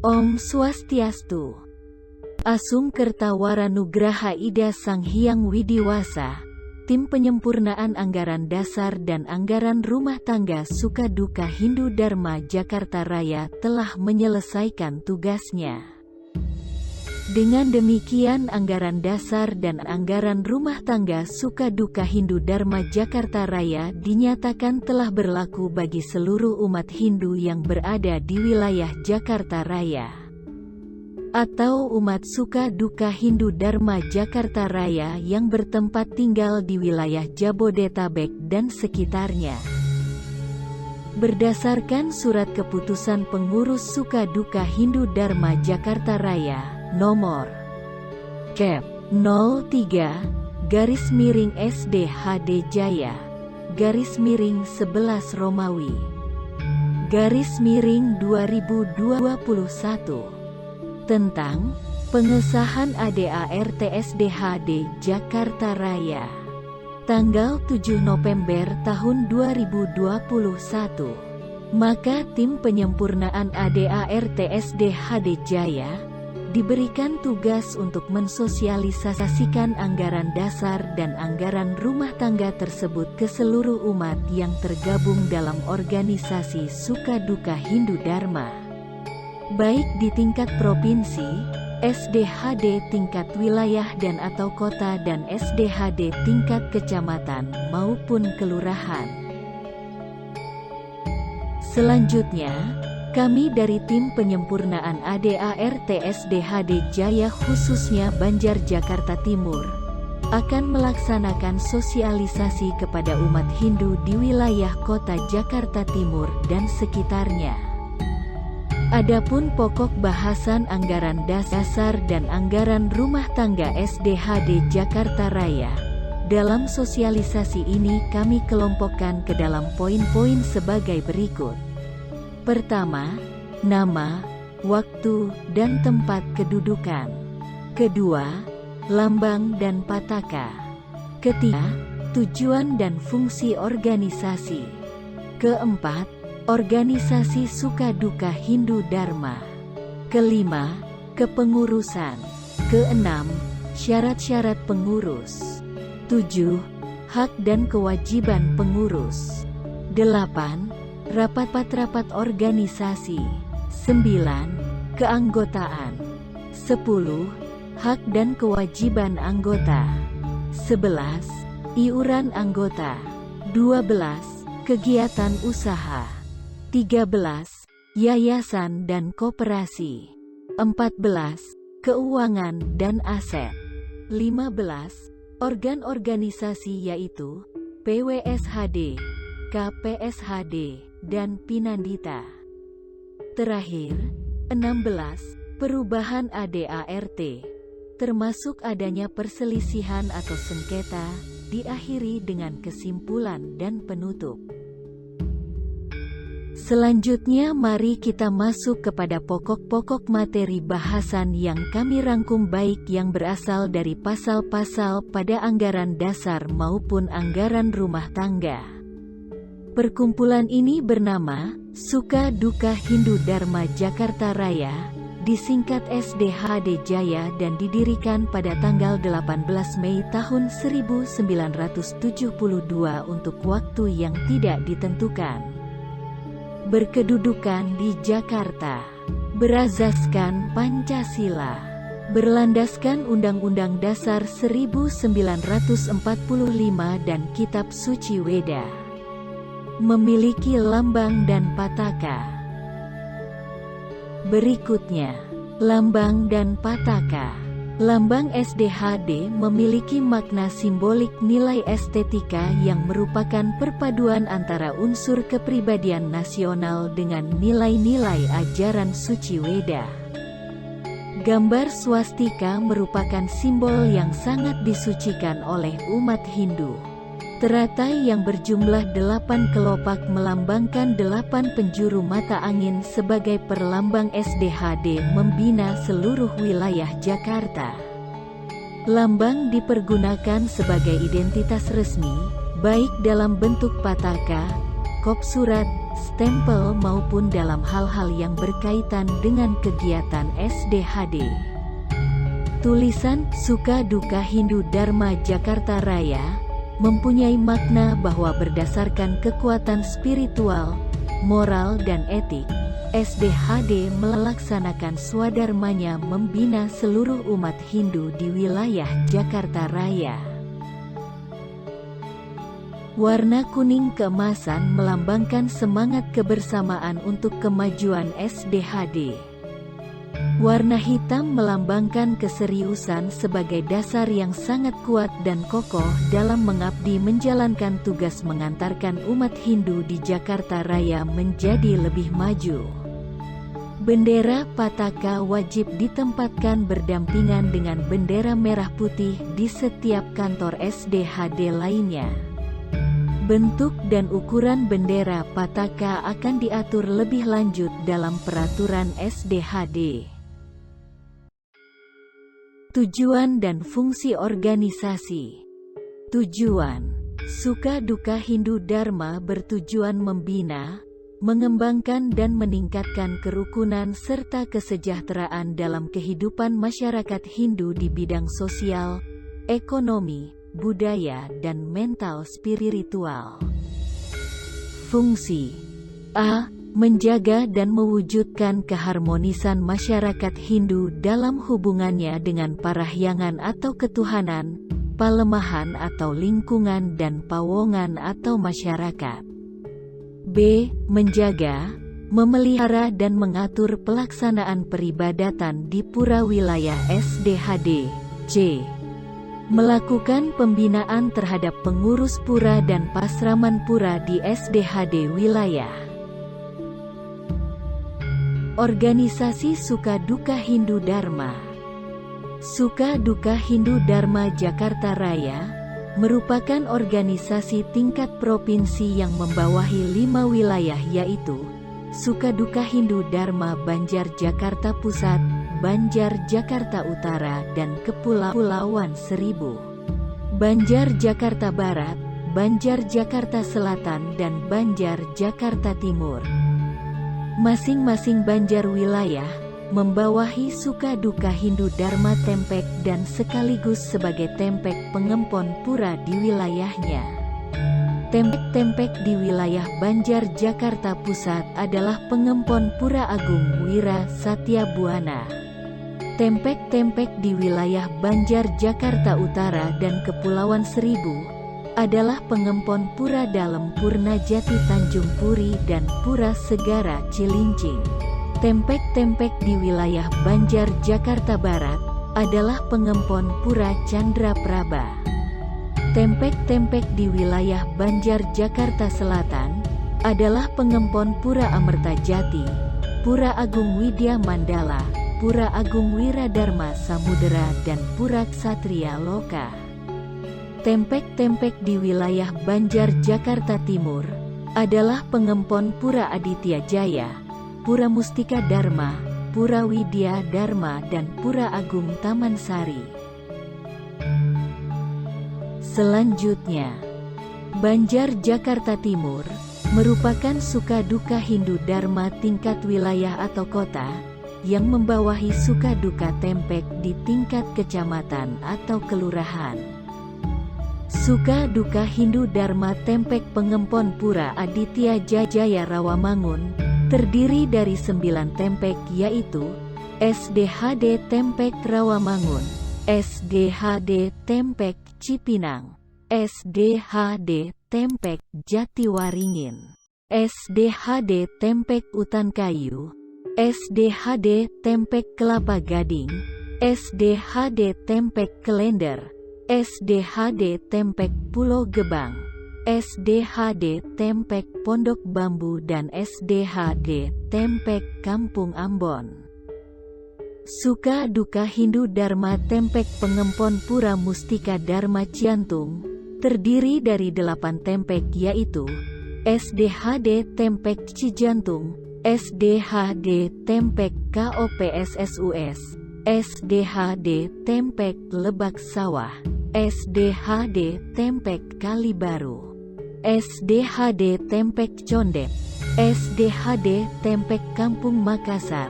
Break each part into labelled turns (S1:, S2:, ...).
S1: Om Swastiastu. Asungkertawara Nugraha Ida Sang Hyang Widiwasa. Tim Penyempurnaan Anggaran Dasar dan Anggaran Rumah Tangga Sukaduka Hindu Dharma Jakarta Raya telah menyelesaikan tugasnya. Dengan demikian Anggaran Dasar dan Anggaran Rumah Tangga Sukaduka Hindu Dharma Jakarta Raya dinyatakan telah berlaku bagi seluruh umat Hindu yang berada di wilayah Jakarta Raya atau umat Sukaduka Hindu Dharma Jakarta Raya yang bertempat tinggal di wilayah Jabodetabek dan sekitarnya. Berdasarkan Surat Keputusan Pengurus Sukaduka Hindu Dharma Jakarta Raya Nomor Kep 03/SDHD Jaya /11 Romawi /2021 tentang pengesahan ADART SDHD Jakarta Raya tanggal 7 November tahun 2021. Maka tim penyempurnaan ADART SDHD Jaya diberikan tugas untuk mensosialisasikan anggaran dasar dan anggaran rumah tangga tersebut ke seluruh umat yang tergabung dalam organisasi Sukaduka Hindu Dharma, baik di tingkat provinsi, SDHD tingkat wilayah dan atau kota dan SDHD tingkat kecamatan maupun kelurahan. Selanjutnya, kami dari tim penyempurnaan ADART SDHD Jaya khususnya Banjar Jakarta Timur akan melaksanakan sosialisasi kepada umat Hindu di wilayah kota Jakarta Timur dan sekitarnya. Adapun pokok bahasan anggaran dasar dan anggaran rumah tangga SDHD Jakarta Raya, dalam sosialisasi ini kami kelompokkan ke dalam poin-poin sebagai berikut. Pertama, nama, waktu, dan tempat kedudukan. Kedua, lambang dan pataka. Ketiga, tujuan dan fungsi organisasi. Keempat, organisasi Sukaduka Hindu Dharma. Kelima, kepengurusan. Keenam, syarat-syarat pengurus. 7. Hak dan kewajiban pengurus. 8. Rapat-rapat organisasi. 9. Keanggotaan. 10. Hak dan kewajiban anggota. 11. Iuran anggota. 12. Kegiatan usaha. 13. Yayasan dan koperasi. 14. Keuangan dan aset. 15. Organ organisasi yaitu PWSHD, KPSHD, dan Pinandita. Terakhir, 16. Perubahan ADART, termasuk adanya perselisihan atau sengketa, diakhiri dengan kesimpulan dan penutup. Selanjutnya mari kita masuk kepada pokok-pokok materi bahasan yang kami rangkum baik yang berasal dari pasal-pasal pada anggaran dasar maupun anggaran rumah tangga. Perkumpulan ini bernama Sukaduka Hindu Dharma Jakarta Raya, disingkat SDHD Jaya dan didirikan pada tanggal 18 Mei tahun 1972 untuk waktu yang tidak ditentukan. Berkedudukan di Jakarta. Berazaskan Pancasila. Berlandaskan Undang-Undang Dasar 1945 dan Kitab Suci Weda. Memiliki lambang dan pataka. Berikutnya, lambang dan pataka. Lambang SDHD memiliki makna simbolik nilai estetika yang merupakan perpaduan antara unsur kepribadian nasional dengan nilai-nilai ajaran suci Weda. Gambar swastika merupakan simbol yang sangat disucikan oleh umat Hindu. Teratai yang berjumlah 8 kelopak melambangkan 8 penjuru mata angin sebagai perlambang SDHD membina seluruh wilayah Jakarta. Lambang dipergunakan sebagai identitas resmi, baik dalam bentuk pataka, kop surat, stempel maupun dalam hal-hal yang berkaitan dengan kegiatan SDHD. Tulisan Suka Duka Hindu Dharma Jakarta Raya mempunyai makna bahwa berdasarkan kekuatan spiritual, moral dan etik, SDHD melaksanakan swadharmanya membina seluruh umat Hindu di wilayah Jakarta Raya. Warna kuning keemasan melambangkan semangat kebersamaan untuk kemajuan SDHD. Warna hitam melambangkan keseriusan sebagai dasar yang sangat kuat dan kokoh dalam mengabdi menjalankan tugas mengantarkan umat Hindu di Jakarta Raya menjadi lebih maju. Bendera Pataka wajib ditempatkan berdampingan dengan bendera merah putih di setiap kantor SDHD lainnya. Bentuk dan ukuran bendera Pataka akan diatur lebih lanjut dalam peraturan SDHD. Tujuan dan fungsi organisasi. Tujuan Suka Duka Hindu Dharma bertujuan membina, mengembangkan dan meningkatkan kerukunan serta kesejahteraan dalam kehidupan masyarakat Hindu di bidang sosial, ekonomi, budaya dan mental spiritual. Fungsi A. Menjaga dan mewujudkan keharmonisan masyarakat Hindu dalam hubungannya dengan parahyangan atau ketuhanan, palemahan atau lingkungan dan pawongan atau masyarakat. B. Menjaga, memelihara dan mengatur pelaksanaan peribadatan di pura wilayah SDHD. C. Melakukan pembinaan terhadap pengurus pura dan pasraman pura di SDHD wilayah. Organisasi Suka Duka Hindu Dharma. Suka Duka Hindu Dharma Jakarta Raya merupakan organisasi tingkat provinsi yang membawahi 5 wilayah yaitu Suka Duka Hindu Dharma Banjar Jakarta Pusat, Banjar Jakarta Utara dan Kepulauan Seribu, Banjar Jakarta Barat, Banjar Jakarta Selatan dan Banjar Jakarta Timur. Masing-masing banjar wilayah membawahi Suka Duka Hindu Dharma Tempek dan sekaligus sebagai tempek pengempon pura di wilayahnya. Tempek-tempek di wilayah Banjar Jakarta Pusat adalah pengempon Pura Agung Wira Satya Buana. Tempek-tempek di wilayah Banjar Jakarta Utara dan Kepulauan Seribu adalah pengempon Pura Dalem Purna Jati Tanjung Puri dan Pura Segara Cilincing. Tempek-tempek di wilayah Banjar Jakarta Barat adalah pengempon Pura Chandra Praba. Tempek-tempek di wilayah Banjar Jakarta Selatan adalah pengempon Pura Amerta Jati, Pura Agung Widya Mandala, Pura Agung Wiradharma Samudera dan Pura Ksatria Loka. Tempek-tempek di wilayah Banjar Jakarta Timur adalah pengempon Pura Aditya Jaya, Pura Mustika Dharma, Pura Widya Dharma dan Pura Agung Taman Sari. Selanjutnya, Banjar Jakarta Timur merupakan Suka Duka Hindu Dharma tingkat wilayah atau kota yang membawahi Suka Duka Tempek di tingkat kecamatan atau kelurahan. Suka Duka Hindu Dharma Tempek Pengempon Pura Aditya Jaya Rawamangun terdiri dari 9 tempek yaitu SDHD Tempek Rawamangun, SDHD Tempek Cipinang, SDHD Tempek Jatiwaringin, SDHD Tempek Utankayu, SDHD Tempek Kelapa Gading, SDHD Tempek Klender, SDHD Tempek Pulau Gebang, SDHD Tempek Pondok Bambu dan SDHD Tempek Kampung Ambon. Suka Duka Hindu Dharma Tempek Pengempon Pura Mustika Dharma Ciantung terdiri dari 8 tempek yaitu SDHD Tempek Cijantung, SDHD Tempek KOPSSUS, SDHD Tempek Lebak Sawah, SDHD Tempek Kalibaru. SDHD Tempek Condet, SDHD Tempek Kampung Makassar,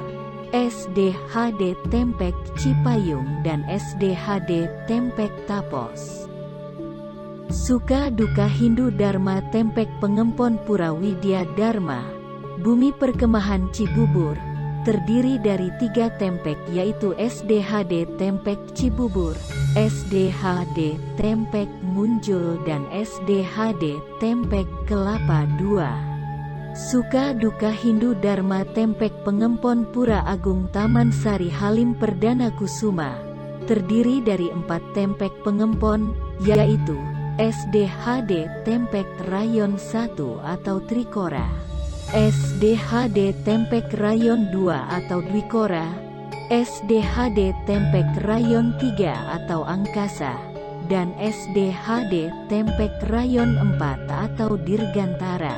S1: SDHD Tempek Cipayung dan SDHD Tempek Tapos. Suka duka Hindu Dharma Tempek Pengempon Pura Widya Dharma, Bumi Perkemahan Cibubur, terdiri dari 3 tempek yaitu SDHD Tempek Cibubur, SDHD Tempek Munjul dan SDHD Tempek Kelapa II. Suka duka Hindu Dharma Tempek Pengempon Pura Agung Taman Sari Halim Perdana Kusuma, terdiri dari 4 tempek pengempon, yaitu SDHD Tempek Rayon 1 atau Trikora, SDHD Tempek Rayon 2 atau Dwikora, SDHD Tempek Rayon 3 atau Angkasa, dan SDHD Tempek Rayon 4 atau Dirgantara.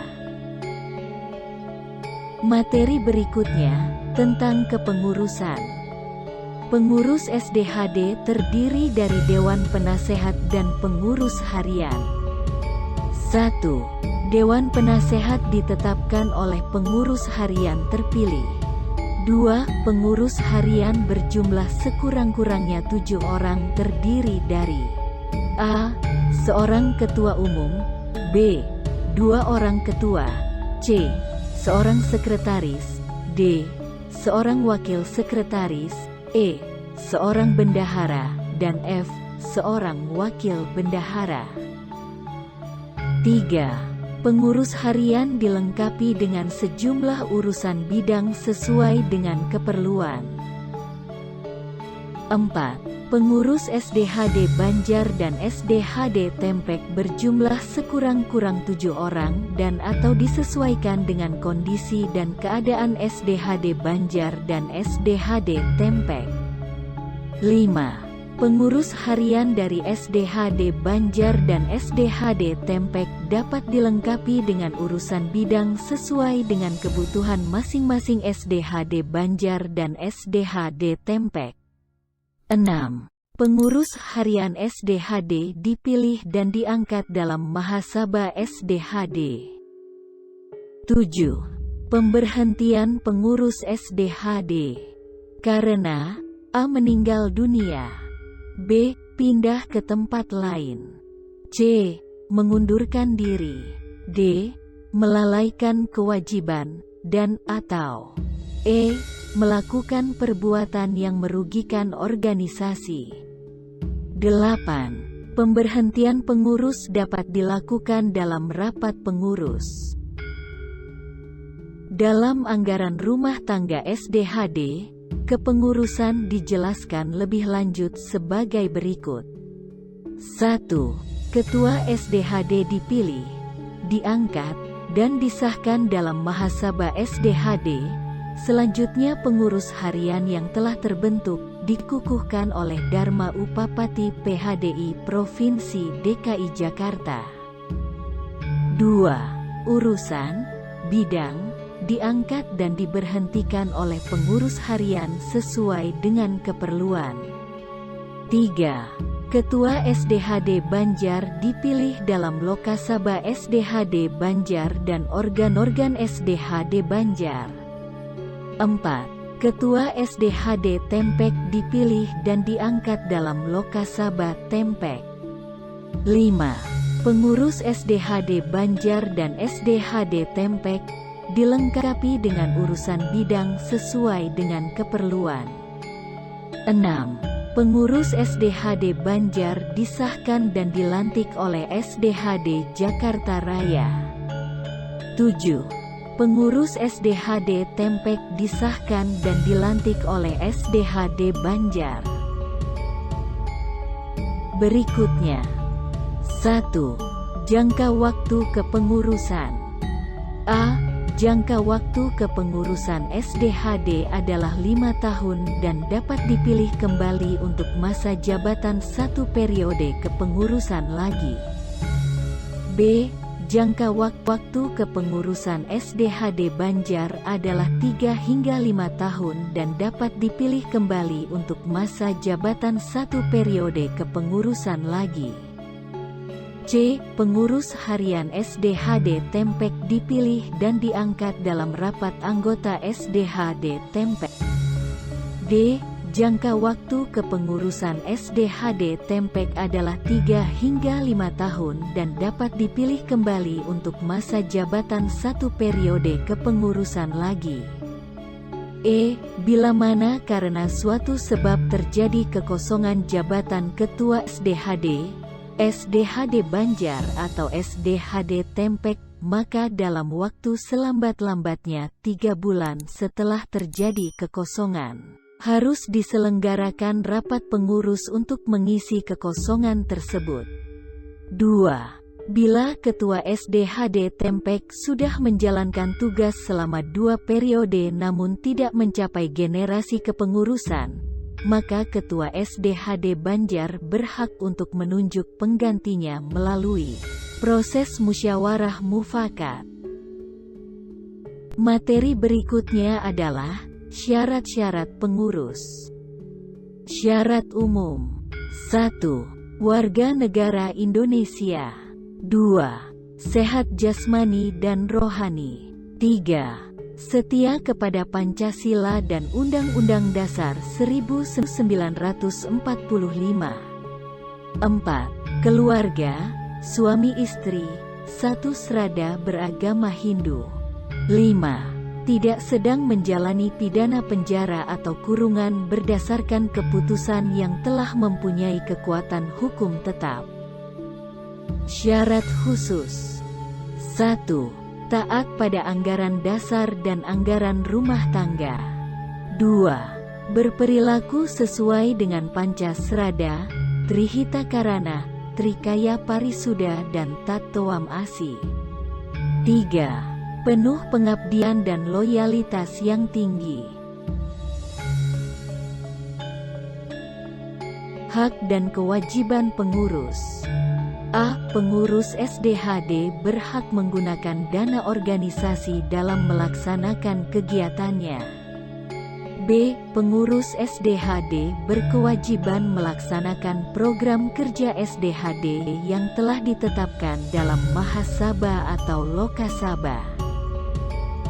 S1: Materi berikutnya tentang kepengurusan. Pengurus SDHD terdiri dari Dewan Penasehat dan Pengurus Harian. 1. Dewan Penasehat ditetapkan oleh pengurus harian terpilih. 2. Pengurus harian berjumlah sekurang-kurangnya 7 orang terdiri dari A. Seorang ketua umum, B. 2 orang ketua, C. Seorang sekretaris, D. Seorang wakil sekretaris, E. Seorang bendahara, dan F. Seorang wakil bendahara. 3. Pengurus harian dilengkapi dengan sejumlah urusan bidang sesuai dengan keperluan. 4. Pengurus SDHD Banjar dan SDHD Tempek berjumlah sekurang-kurang 7 orang dan atau disesuaikan dengan kondisi dan keadaan SDHD Banjar dan SDHD Tempek. 5. Pengurus harian dari SDHD Banjar dan SDHD Tempek dapat dilengkapi dengan urusan bidang sesuai dengan kebutuhan masing-masing SDHD Banjar dan SDHD Tempek. 6. Pengurus harian SDHD dipilih dan diangkat dalam Mahasabha SDHD. 7. Pemberhentian pengurus SDHD karena A. Meninggal dunia, B. Pindah ke tempat lain, C. Mengundurkan diri, D. Melalaikan kewajiban, dan atau E. Melakukan perbuatan yang merugikan organisasi. 8. Pemberhentian pengurus dapat dilakukan dalam rapat pengurus. Dalam anggaran rumah tangga SDHD, kepengurusan dijelaskan lebih lanjut sebagai berikut. 1. Ketua SDHD dipilih, diangkat, dan disahkan dalam Mahasabha SDHD. Selanjutnya pengurus harian yang telah terbentuk dikukuhkan oleh Dharma Upapati PHDI Provinsi DKI Jakarta. 2. Urusan, bidang, diangkat dan diberhentikan oleh pengurus harian sesuai dengan keperluan. 3. Ketua SDHD Banjar dipilih dalam Lokasabha SDHD Banjar dan organ-organ SDHD Banjar. 4. Ketua SDHD Tempek dipilih dan diangkat dalam Lokasabha Tempek. 5. Pengurus SDHD Banjar dan SDHD Tempek dilengkapi dengan urusan bidang sesuai dengan keperluan. 6. Pengurus SDHD Banjar disahkan dan dilantik oleh SDHD Jakarta Raya. 7. Pengurus SDHD Tempek disahkan dan dilantik oleh SDHD Banjar. Berikutnya. 1. Jangka waktu kepengurusan. A. Jangka waktu kepengurusan SDHD adalah 5 tahun dan dapat dipilih kembali untuk masa jabatan 1 periode kepengurusan lagi. B. Jangka waktu kepengurusan SDHD Banjar adalah 3 hingga 5 tahun dan dapat dipilih kembali untuk masa jabatan 1 periode kepengurusan lagi. C. Pengurus harian SDHD Tempek dipilih dan diangkat dalam rapat anggota SDHD Tempek. D. Jangka waktu kepengurusan SDHD Tempek adalah 3 hingga 5 tahun dan dapat dipilih kembali untuk masa jabatan 1 periode kepengurusan lagi. E. Bila mana karena suatu sebab terjadi kekosongan jabatan Ketua SDHD Banjar atau SDHD Tempek, maka dalam waktu selambat-lambatnya 3 bulan setelah terjadi kekosongan, harus diselenggarakan rapat pengurus untuk mengisi kekosongan tersebut. 2. Bila Ketua SDHD Tempek sudah menjalankan tugas selama 2 periode namun tidak mencapai generasi kepengurusan, maka Ketua SDHD Banjar berhak untuk menunjuk penggantinya melalui proses musyawarah mufakat. Materi berikutnya adalah syarat-syarat pengurus. Syarat umum. 1. Warga negara Indonesia. 2. Sehat jasmani dan rohani. 3. Setia kepada Pancasila dan Undang-Undang Dasar 1945. 4. Keluarga, suami istri, satu serada beragama Hindu. 5. Tidak sedang menjalani pidana penjara atau kurungan berdasarkan keputusan yang telah mempunyai kekuatan hukum tetap. Syarat khusus. 1. Taat pada anggaran dasar dan anggaran rumah tangga. 2. Berperilaku sesuai dengan Pancasrada, Trihita Karana, Trikaya Parisuda dan Tattwam Asi. 3. Penuh pengabdian dan loyalitas yang tinggi. Hak dan kewajiban pengurus. A. Pengurus SDHD berhak menggunakan dana organisasi dalam melaksanakan kegiatannya. B. Pengurus SDHD berkewajiban melaksanakan program kerja SDHD yang telah ditetapkan dalam Mahasabha atau Lokasabha.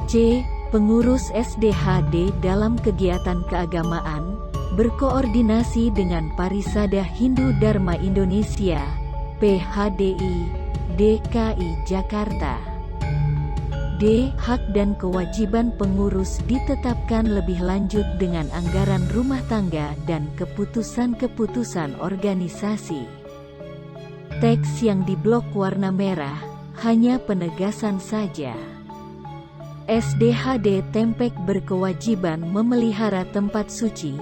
S1: C. Pengurus SDHD dalam kegiatan keagamaan berkoordinasi dengan Parisada Hindu Dharma Indonesia PHDI, DKI Jakarta. D. Hak dan kewajiban pengurus ditetapkan lebih lanjut dengan anggaran rumah tangga dan keputusan-keputusan organisasi. Teks yang di blok warna merah hanya penegasan saja. SDHD Tempek berkewajiban memelihara tempat suci,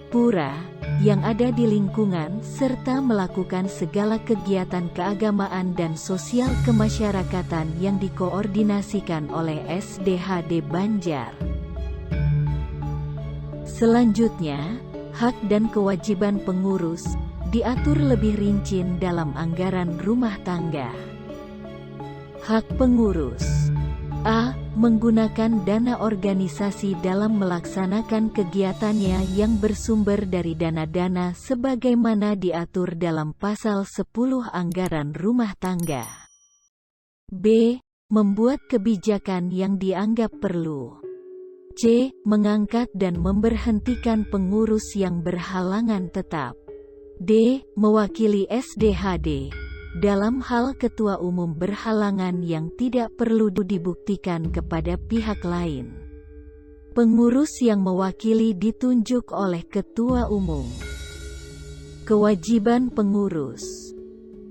S1: pura, yang ada di lingkungan serta melakukan segala kegiatan keagamaan dan sosial kemasyarakatan yang dikoordinasikan oleh SDHD Banjar. Selanjutnya, hak dan kewajiban pengurus diatur lebih rinci dalam anggaran rumah tangga. Hak pengurus. A. Menggunakan dana organisasi dalam melaksanakan kegiatannya yang bersumber dari dana-dana sebagaimana diatur dalam pasal 10 anggaran rumah tangga. B. Membuat kebijakan yang dianggap perlu. C. Mengangkat dan memberhentikan pengurus yang berhalangan tetap. D. Mewakili SDHD dalam hal ketua umum berhalangan yang tidak perlu dibuktikan kepada pihak lain. Pengurus yang mewakili ditunjuk oleh ketua umum. Kewajiban pengurus.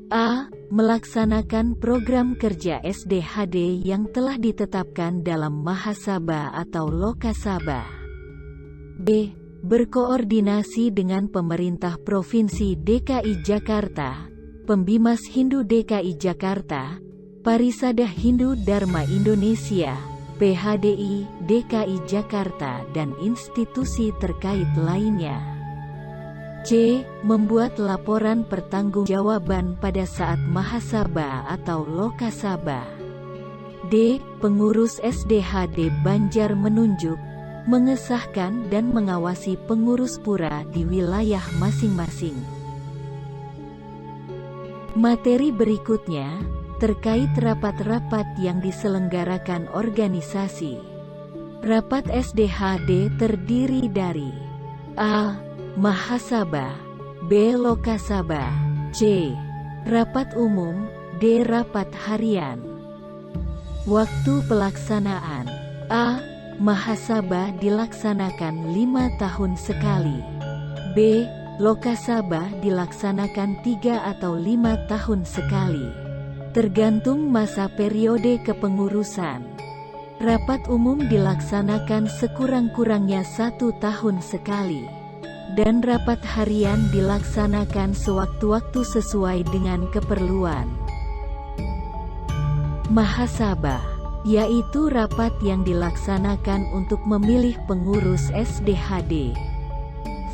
S1: A. Melaksanakan program kerja SDHD yang telah ditetapkan dalam Mahasabha atau Lokasabha. B. Berkoordinasi dengan pemerintah Provinsi DKI Jakarta, Pembimas Hindu DKI Jakarta, Parisada Hindu Dharma Indonesia, PHDI DKI Jakarta dan institusi terkait lainnya. C. Membuat laporan pertanggungjawaban pada saat Mahasabha atau Lokasabha. D. Pengurus SDHD Banjar menunjuk, mengesahkan dan mengawasi pengurus pura di wilayah masing-masing. Materi berikutnya terkait rapat-rapat yang diselenggarakan organisasi. Rapat SDHD terdiri dari A. Mahasabah, B. Lokasabah, C. Rapat umum, D. Rapat harian. Waktu pelaksanaan. A. Mahasabah dilaksanakan 5 tahun sekali. B. Lokasabah dilaksanakan 3 atau 5 tahun sekali, tergantung masa periode kepengurusan. Rapat umum dilaksanakan sekurang-kurangnya 1 tahun sekali, dan rapat harian dilaksanakan sewaktu-waktu sesuai dengan keperluan. Mahasabah, yaitu rapat yang dilaksanakan untuk memilih pengurus SDHD.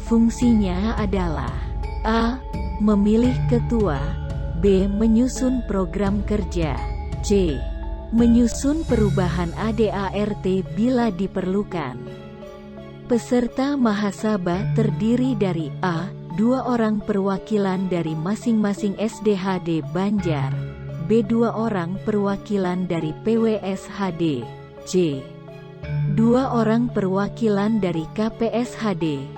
S1: Fungsinya adalah A. Memilih ketua, B. Menyusun program kerja, C. Menyusun perubahan ADART bila diperlukan. Peserta mahasabah terdiri dari A. 2 orang perwakilan dari masing-masing SDHD Banjar, B. 2 orang perwakilan dari PWSHD, C. 2 orang perwakilan dari KPSHD,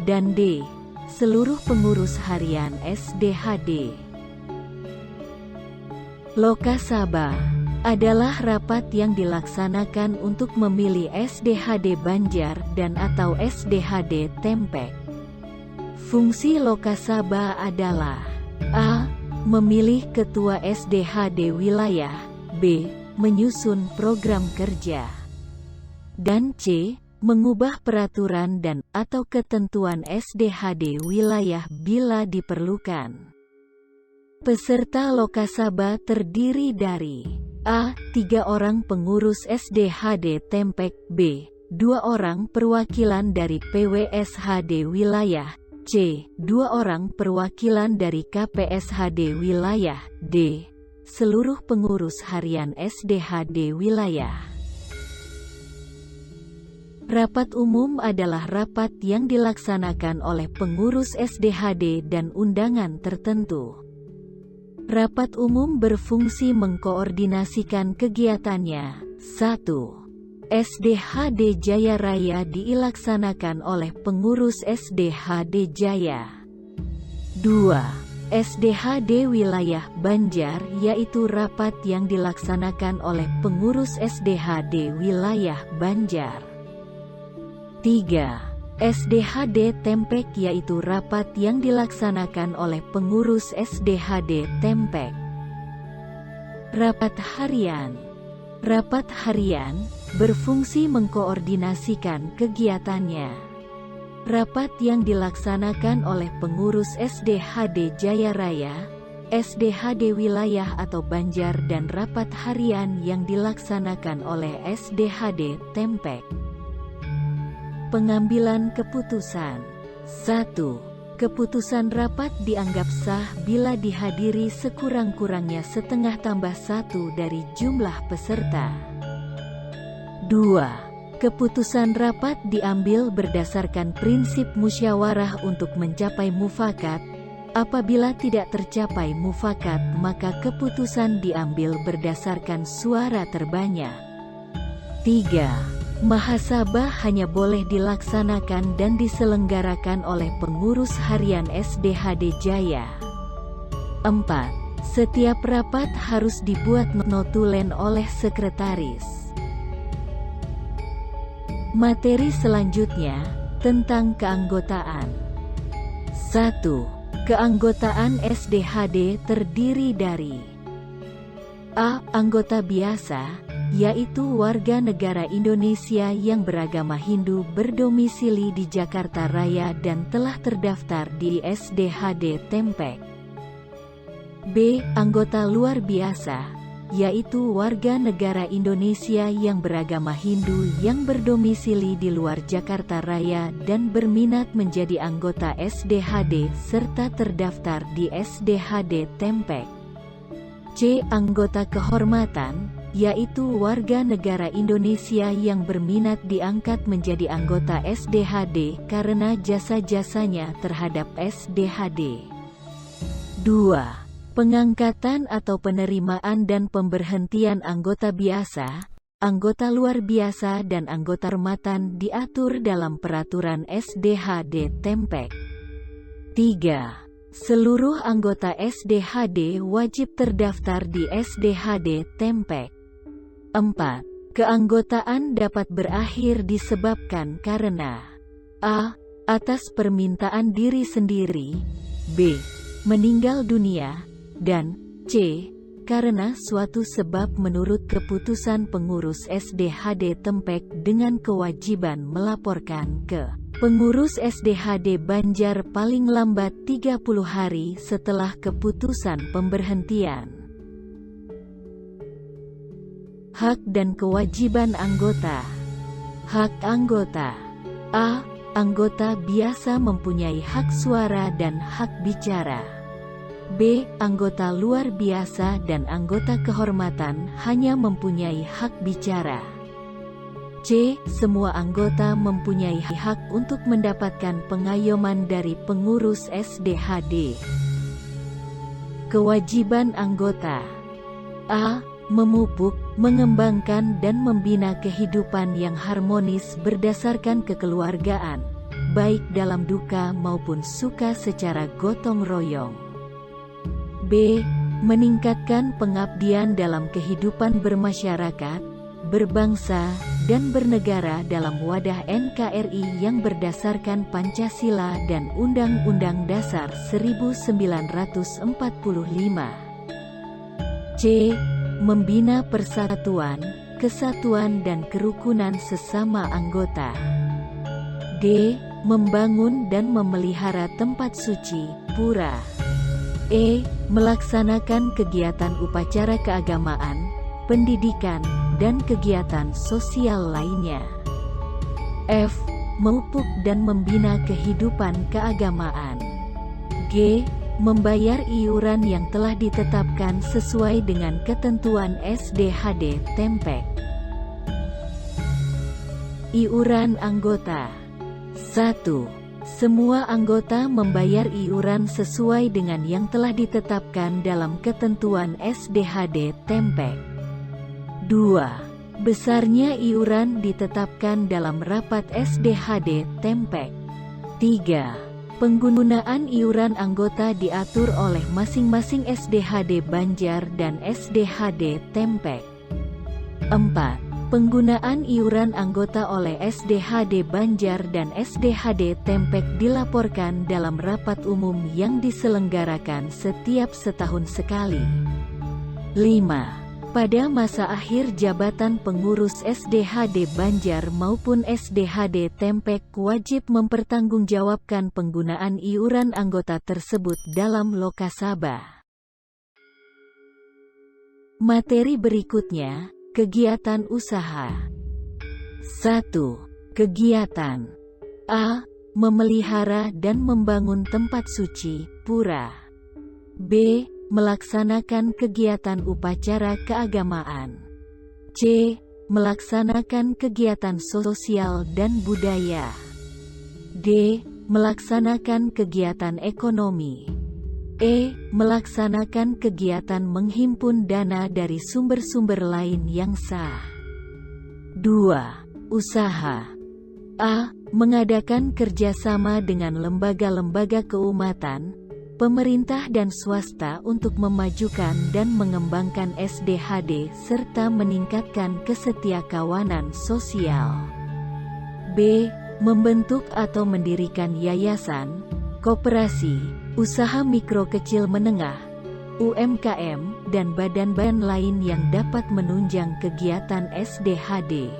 S1: dan D. Seluruh pengurus harian SDHD. Lokasabah adalah rapat yang dilaksanakan untuk memilih SDHD Banjar dan atau SDHD Tempek. Fungsi lokasabah adalah A. Memilih ketua SDHD wilayah, B. Menyusun program kerja, dan C. Mengubah peraturan dan atau ketentuan SDHD wilayah bila diperlukan. Peserta lokasabah terdiri dari A. 3 orang pengurus SDHD Tempek, B. 2 orang perwakilan dari PWSHD wilayah, C. 2 orang perwakilan dari KPSHD wilayah, D. Seluruh pengurus harian SDHD wilayah. Rapat umum adalah rapat yang dilaksanakan oleh pengurus SDHD dan undangan tertentu. Rapat umum berfungsi mengkoordinasikan kegiatannya. 1. SDHD Jaya Raya dilaksanakan oleh pengurus SDHD Jaya. 2. SDHD Wilayah Banjar, yaitu rapat yang dilaksanakan oleh pengurus SDHD Wilayah Banjar. 3. SDHD Tempek, yaitu rapat yang dilaksanakan oleh pengurus SDHD Tempek. Rapat harian. Rapat harian berfungsi mengkoordinasikan kegiatannya. Rapat yang dilaksanakan oleh pengurus SDHD Jaya Raya, SDHD Wilayah atau Banjar, dan rapat harian yang dilaksanakan oleh SDHD Tempek. Pengambilan keputusan. 1. Keputusan rapat dianggap sah bila dihadiri sekurang-kurangnya setengah tambah 1 dari jumlah peserta. 2. Keputusan rapat diambil berdasarkan prinsip musyawarah untuk mencapai mufakat. Apabila tidak tercapai mufakat, maka keputusan diambil berdasarkan suara terbanyak. 3. Mahasabah hanya boleh dilaksanakan dan diselenggarakan oleh pengurus harian SDHD Jaya. 4. Setiap rapat harus dibuat notulen oleh sekretaris. Materi selanjutnya tentang keanggotaan. 1. Keanggotaan SDHD terdiri dari A. Anggota biasa, yaitu warga negara Indonesia yang beragama Hindu berdomisili di Jakarta Raya dan telah terdaftar di SDHD Tempek. B. Anggota luar biasa, yaitu warga negara Indonesia yang beragama Hindu yang berdomisili di luar Jakarta Raya dan berminat menjadi anggota SDHD serta terdaftar di SDHD Tempek. C. Anggota kehormatan, yaitu warga negara Indonesia yang berminat diangkat menjadi anggota SDHD karena jasa-jasanya terhadap SDHD. 2. Pengangkatan atau penerimaan dan pemberhentian anggota biasa, anggota luar biasa dan anggota kehormatan diatur dalam Peraturan SDHD Tempek. 3. Seluruh anggota SDHD wajib terdaftar di SDHD Tempek. 4. Keanggotaan dapat berakhir disebabkan karena a. atas permintaan diri sendiri, b. meninggal dunia, dan c. karena suatu sebab menurut keputusan pengurus SDHD Tempek dengan kewajiban melaporkan ke pengurus SDHD Banjar paling lambat 30 hari setelah keputusan pemberhentian. Hak dan kewajiban anggota. Hak anggota. A. Anggota biasa mempunyai hak suara dan hak bicara. B. Anggota luar biasa dan anggota kehormatan hanya mempunyai hak bicara. C. Semua anggota mempunyai hak untuk mendapatkan pengayoman dari pengurus SDHD. Kewajiban anggota. A. Memupuk, mengembangkan dan membina kehidupan yang harmonis berdasarkan kekeluargaan, baik dalam duka maupun suka secara gotong royong. B. Meningkatkan pengabdian dalam kehidupan bermasyarakat, berbangsa, dan bernegara dalam wadah NKRI yang berdasarkan Pancasila dan Undang-Undang Dasar 1945. C. Membina persatuan, kesatuan dan kerukunan sesama anggota. D. Membangun dan memelihara tempat suci, pura. E. Melaksanakan kegiatan upacara keagamaan, pendidikan, dan kegiatan sosial lainnya. F. Memupuk dan membina kehidupan keagamaan. G. Membayar iuran yang telah ditetapkan sesuai dengan ketentuan SDHD Tempek. Iuran anggota. 1. Semua anggota membayar iuran sesuai dengan yang telah ditetapkan dalam ketentuan SDHD Tempek. 2. Besarnya iuran ditetapkan dalam rapat SDHD Tempek. 3. Penggunaan iuran anggota diatur oleh masing-masing SDHD Banjar dan SDHD Tempek. 4. Penggunaan iuran anggota oleh SDHD Banjar dan SDHD Tempek dilaporkan dalam rapat umum yang diselenggarakan setiap setahun sekali. 5. Pada masa akhir jabatan pengurus SDHD Banjar maupun SDHD Tempek wajib mempertanggungjawabkan penggunaan iuran anggota tersebut dalam Lokasabah. Materi berikutnya, kegiatan usaha. 1. Kegiatan. A. Memelihara dan membangun tempat suci, pura. B. Melaksanakan kegiatan upacara keagamaan. C. Melaksanakan kegiatan sosial dan budaya. D. Melaksanakan kegiatan ekonomi. E. Melaksanakan kegiatan menghimpun dana dari sumber-sumber lain yang sah. 2. Usaha. A. Mengadakan kerjasama dengan lembaga-lembaga keumatan, pemerintah dan swasta untuk memajukan dan mengembangkan SDHD serta meningkatkan kesetiakawanan sosial. B. Membentuk atau mendirikan yayasan, koperasi, usaha mikro kecil menengah, UMKM, dan badan-badan lain yang dapat menunjang kegiatan SDHD.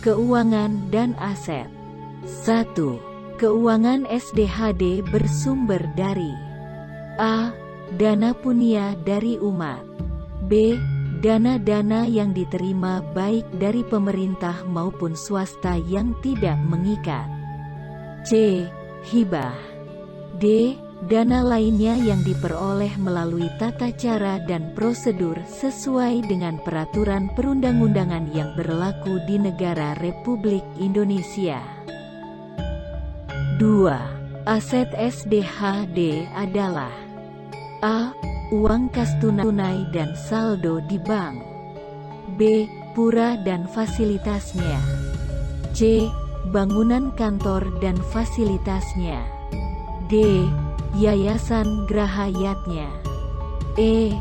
S1: Keuangan dan aset. 1. Keuangan SDHD bersumber dari A. Dana punya dari umat. B. Dana-dana yang diterima baik dari pemerintah maupun swasta yang tidak mengikat. C. Hibah. D. Dana lainnya yang diperoleh melalui tata cara dan prosedur sesuai dengan peraturan perundang-undangan yang berlaku di negara Republik Indonesia. 2. Aset SDHD adalah A. Uang kas tunai dan saldo di bank. B. Pura dan fasilitasnya. C. Bangunan kantor dan fasilitasnya. D. Yayasan Grahayatnya. E.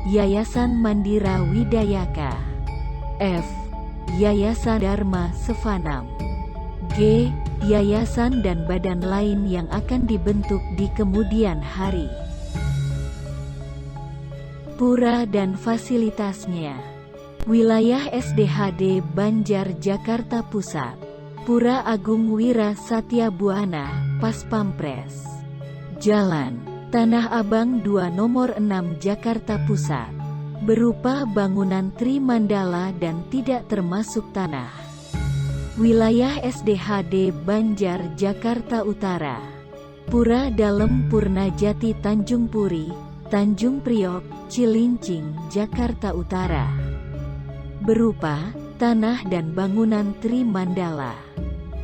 S1: Yayasan Mandira Widayaka. F. Yayasan Dharma Sevanam. G. Yayasan dan badan lain yang akan dibentuk di kemudian hari. Pura dan fasilitasnya. Wilayah SDHD Banjar Jakarta Pusat. Pura Agung Wira Satya Buana, Paspampres. Jalan Tanah Abang 2 nomor 6 Jakarta Pusat. Berupa bangunan Tri Mandala dan tidak termasuk tanah. Wilayah SDHD Banjar Jakarta Utara. Pura Dalem Purnajati Tanjung Puri, Tanjung Priok, Cilincing, Jakarta Utara. Berupa tanah dan bangunan Tri Mandala.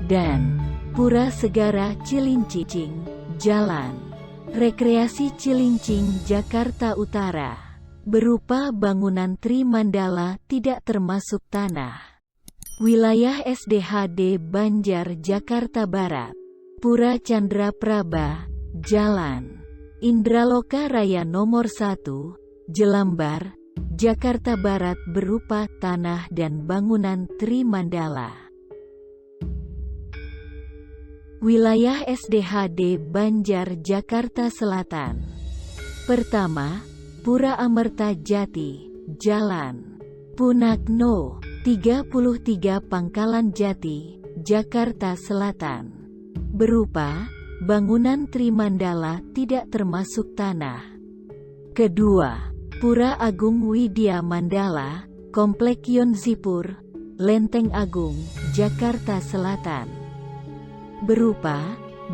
S1: Dan Pura Segara Cilincing, Jalan Rekreasi Cilincing, Jakarta Utara. Berupa bangunan Tri Mandala tidak termasuk tanah. Wilayah SDHD Banjar Jakarta Barat. Pura Chandra Praba, Jalan Indraloka Raya nomor 1, Jelambar, Jakarta Barat berupa tanah dan bangunan Tri Mandala. Wilayah SDHD Banjar Jakarta Selatan. Pertama, Pura Amerta Jati, Jalan Punak No. 33 Pangkalan Jati, Jakarta Selatan. Berupa bangunan Tri Mandala tidak termasuk tanah. Kedua, Pura Agung Widya Mandala, Komplek Yonzipur, Lenteng Agung, Jakarta Selatan. Berupa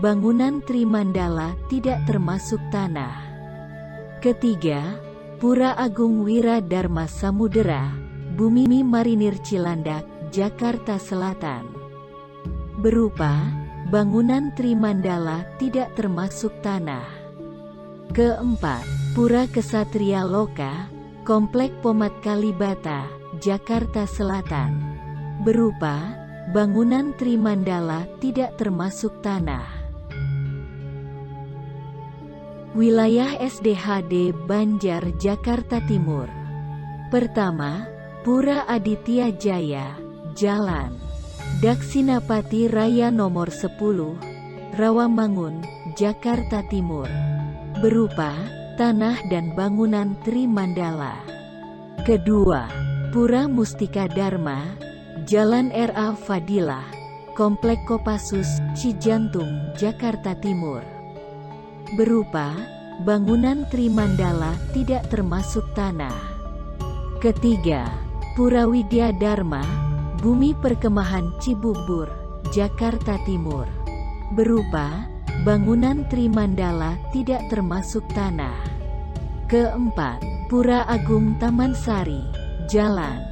S1: bangunan Tri Mandala tidak termasuk tanah. Ketiga, Pura Agung Wira Dharma Samudera, Bumi Marinir Cilandak, Jakarta Selatan. Berupa bangunan Tri Mandala tidak termasuk tanah. Keempat, Pura Kesatria Loka, Komplek Pomat Kalibata, Jakarta Selatan. Berupa bangunan Tri Mandala tidak termasuk tanah. Wilayah SDHD Banjar Jakarta Timur. Pertama, Pura Aditya Jaya, Jalan Daksinapati Raya nomor 10, Rawamangun, Jakarta Timur. Berupa tanah dan bangunan Tri Mandala. Kedua, Pura Mustika Dharma, Jalan RA Fadilah, Komplek Kopassus, Cijantung, Jakarta Timur. Berupa bangunan Tri Mandala tidak termasuk tanah. Ketiga, Pura Widya Dharma, Bumi Perkemahan Cibubur, Jakarta Timur. Berupa bangunan Tri Mandala tidak termasuk tanah. Keempat, Pura Agung Taman Sari, Jalan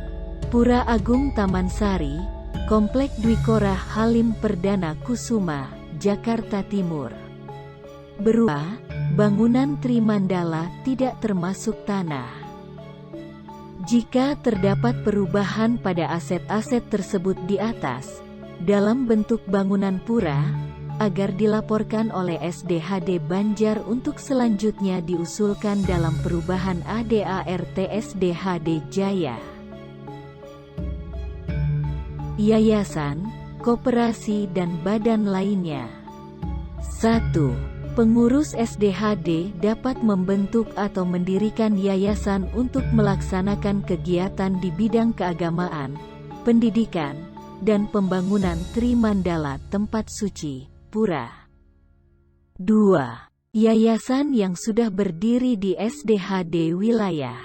S1: Pura Agung Taman Sari, Komplek Dwikora Halim Perdana Kusuma, Jakarta Timur. Berupa bangunan Tri Mandala tidak termasuk tanah. Jika terdapat perubahan pada aset-aset tersebut di atas, dalam bentuk bangunan pura, agar dilaporkan oleh SDHD Banjar untuk selanjutnya diusulkan dalam perubahan ADART SDHD Jaya. Yayasan, koperasi dan badan lainnya. 1. Pengurus SDHD dapat membentuk atau mendirikan yayasan untuk melaksanakan kegiatan di bidang keagamaan, pendidikan, dan pembangunan Tri Mandala tempat suci, pura. 2. Yayasan yang sudah berdiri di SDHD wilayah.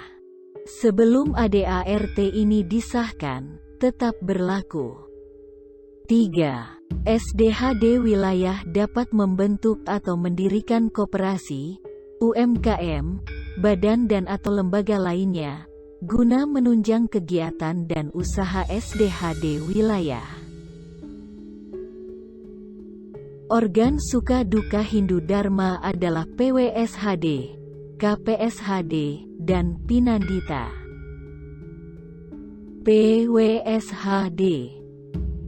S1: Sebelum ADART ini disahkan, tetap berlaku. 3. SDHD wilayah dapat membentuk atau mendirikan koperasi, UMKM, badan dan atau lembaga lainnya, guna menunjang kegiatan dan usaha SDHD wilayah. Organ suka duka Hindu Dharma adalah PWSHD, KPSHD, dan Pinandita. PWSHD.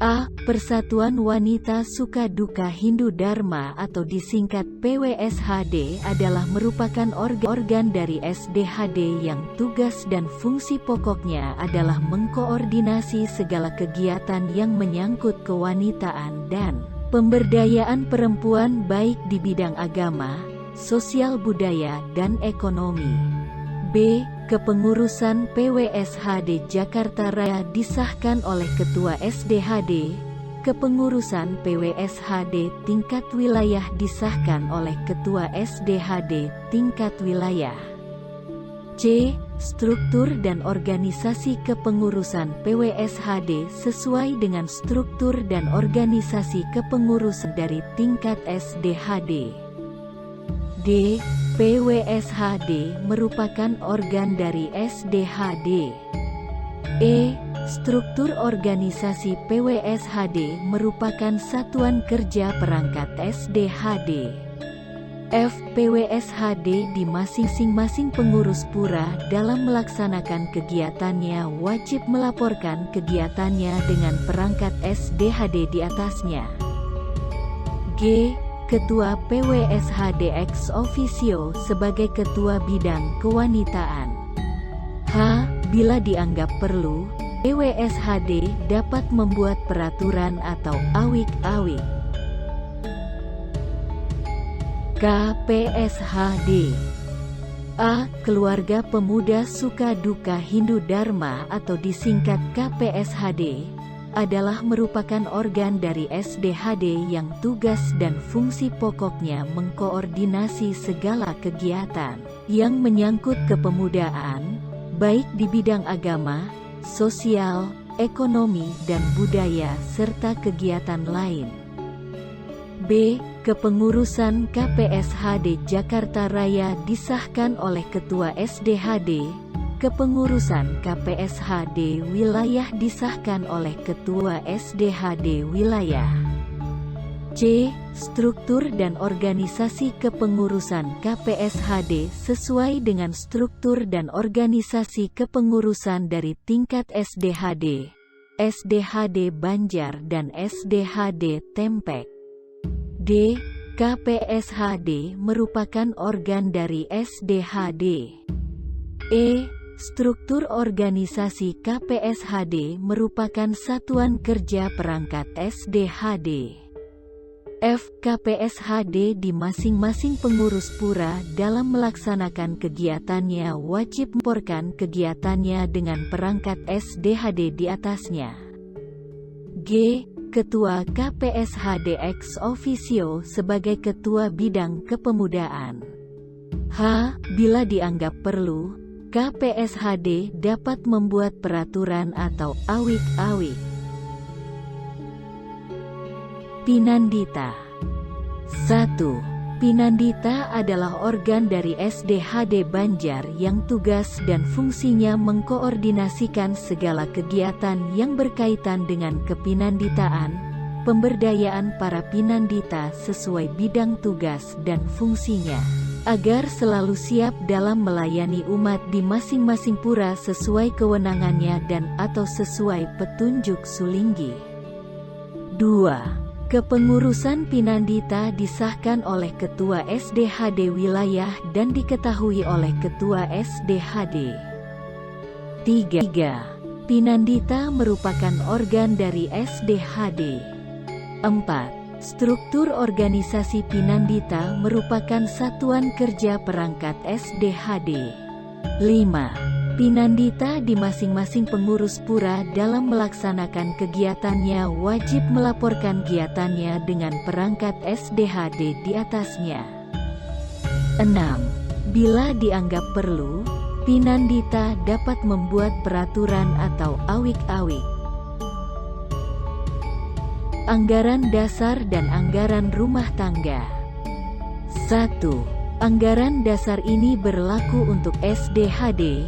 S1: A. Persatuan Wanita Suka Duka Hindu Dharma atau disingkat PWSHD adalah merupakan organ dari SDHD yang tugas dan fungsi pokoknya adalah mengkoordinasi segala kegiatan yang menyangkut kewanitaan dan pemberdayaan perempuan baik di bidang agama, sosial budaya dan ekonomi. B. Kepengurusan PWSHD Jakarta Raya disahkan oleh Ketua SDHD. Kepengurusan PWSHD tingkat wilayah disahkan oleh Ketua SDHD tingkat wilayah. C. Struktur dan organisasi kepengurusan PWSHD sesuai dengan struktur dan organisasi kepengurusan dari tingkat SDHD. D. PWSHD merupakan organ dari SDHD. E. Struktur organisasi PWSHD merupakan satuan kerja perangkat SDHD. F. PWSHD di masing-masing pengurus pura dalam melaksanakan kegiatannya wajib melaporkan kegiatannya dengan perangkat SDHD di atasnya. G. Ketua PWSHD ex officio sebagai Ketua Bidang Kewanitaan. H. Bila dianggap perlu, PWSHD dapat membuat peraturan atau awik-awik. KPSHD. A. Keluarga Pemuda Suka Duka Hindu Dharma atau disingkat KPSHD adalah merupakan organ dari SDHD yang tugas dan fungsi pokoknya mengkoordinasi segala kegiatan yang menyangkut kepemudaan, baik di bidang agama, sosial, ekonomi dan budaya serta kegiatan lain. B. Kepengurusan KPSHD Jakarta Raya disahkan oleh Ketua SDHD. Kepengurusan KPSHD Wilayah disahkan oleh Ketua SDHD Wilayah. C. Struktur dan organisasi kepengurusan KPSHD sesuai dengan struktur dan organisasi kepengurusan dari tingkat SDHD, SDHD Banjar dan SDHD Tempek. D. KPSHD merupakan organ dari SDHD. E. Struktur organisasi KPSHD merupakan satuan kerja perangkat SDHD. F. KPSHD di masing-masing pengurus pura dalam melaksanakan kegiatannya wajib melaporkan kegiatannya dengan perangkat SDHD di atasnya. G. Ketua KPSHD ex officio sebagai Ketua Bidang Kepemudaan. H. Bila dianggap perlu, KPSHD dapat membuat peraturan atau awik-awik. Pinandita. 1. Pinandita adalah organ dari SDHD Banjar yang tugas dan fungsinya mengkoordinasikan segala kegiatan yang berkaitan dengan kepinanditaan, pemberdayaan para pinandita sesuai bidang tugas dan fungsinya, agar selalu siap dalam melayani umat di masing-masing pura sesuai kewenangannya dan atau sesuai petunjuk Sulinggi. 2. Kepengurusan Pinandita disahkan oleh Ketua SDHD Wilayah dan diketahui oleh Ketua SDHD. 3. Pinandita merupakan organ dari SDHD. 4. Struktur organisasi Pinandita merupakan satuan kerja perangkat SDHD. 5. Pinandita di masing-masing pengurus pura dalam melaksanakan kegiatannya wajib melaporkan kegiatannya dengan perangkat SDHD di atasnya. 6. Bila dianggap perlu, Pinandita dapat membuat peraturan atau awik-awik. Anggaran dasar dan anggaran rumah tangga. 1. Anggaran dasar ini berlaku untuk SDHD,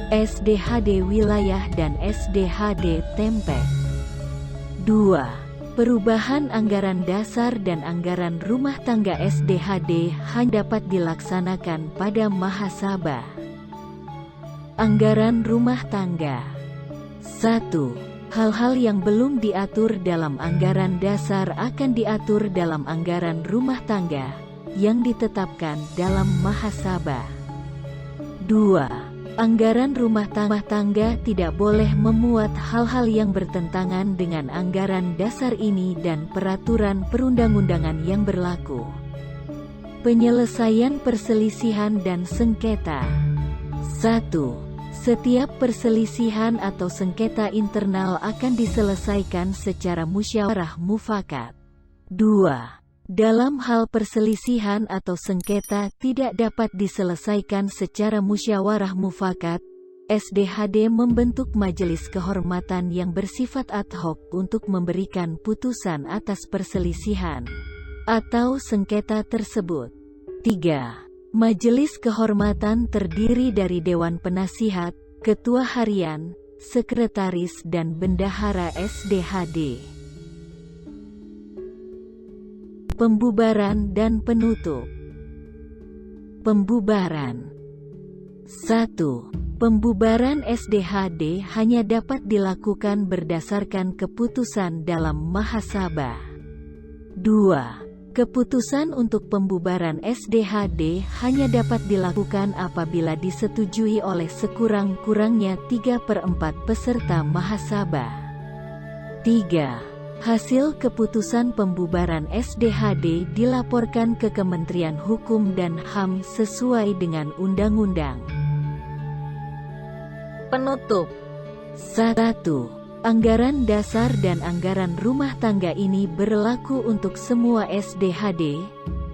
S1: SDHD Wilayah dan SDHD Tempek. 2. Perubahan anggaran dasar dan anggaran rumah tangga SDHD hanya dapat dilaksanakan pada mahasabah. Anggaran rumah tangga. 1. Hal-hal yang belum diatur dalam anggaran dasar akan diatur dalam anggaran rumah tangga yang ditetapkan dalam mahasabah. 2. Anggaran rumah tangga tidak boleh memuat hal-hal yang bertentangan dengan anggaran dasar ini dan peraturan perundang-undangan yang berlaku. Penyelesaian perselisihan dan sengketa. 1. Setiap perselisihan atau sengketa internal akan diselesaikan secara musyawarah mufakat. 2. Dalam hal perselisihan atau sengketa tidak dapat diselesaikan secara musyawarah mufakat, SDHD membentuk majelis kehormatan yang bersifat ad hoc untuk memberikan putusan atas perselisihan atau sengketa tersebut. 3. Majelis kehormatan terdiri dari Dewan Penasihat, Ketua Harian, Sekretaris dan Bendahara SDHD. Pembubaran dan penutup. Pembubaran. 1. Pembubaran SDHD hanya dapat dilakukan berdasarkan keputusan dalam mahasabah. 2. Keputusan untuk pembubaran SDHD hanya dapat dilakukan apabila disetujui oleh sekurang-kurangnya 3/4 peserta mahasabah. 3. Hasil keputusan pembubaran SDHD dilaporkan ke Kementerian Hukum dan HAM sesuai dengan undang-undang. Penutup. 1. Anggaran dasar dan anggaran rumah tangga ini berlaku untuk semua SDHD,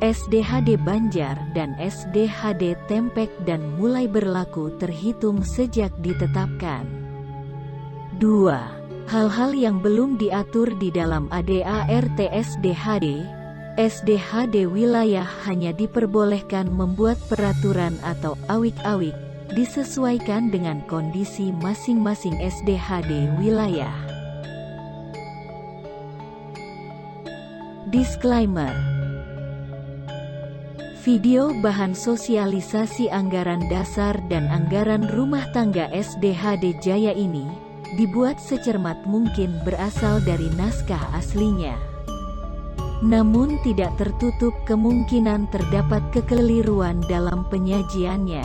S1: SDHD Banjar dan SDHD Tempek dan mulai berlaku terhitung sejak ditetapkan. 2. Hal-hal yang belum diatur di dalam ADART SDHD, SDHD wilayah hanya diperbolehkan membuat peraturan atau awik-awik, disesuaikan dengan kondisi masing-masing SDHD wilayah. Disclaimer. Video bahan sosialisasi anggaran dasar dan anggaran rumah tangga SDHD Jaya ini dibuat secermat mungkin berasal dari naskah aslinya. Namun tidak tertutup kemungkinan terdapat kekeliruan dalam penyajiannya.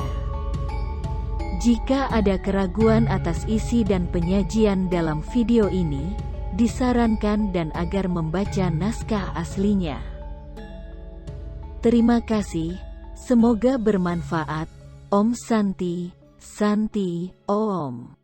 S1: Jika ada keraguan atas isi dan penyajian dalam video ini, disarankan dan agar membaca naskah aslinya. Terima kasih, semoga bermanfaat. Om Santi, Santi, Om.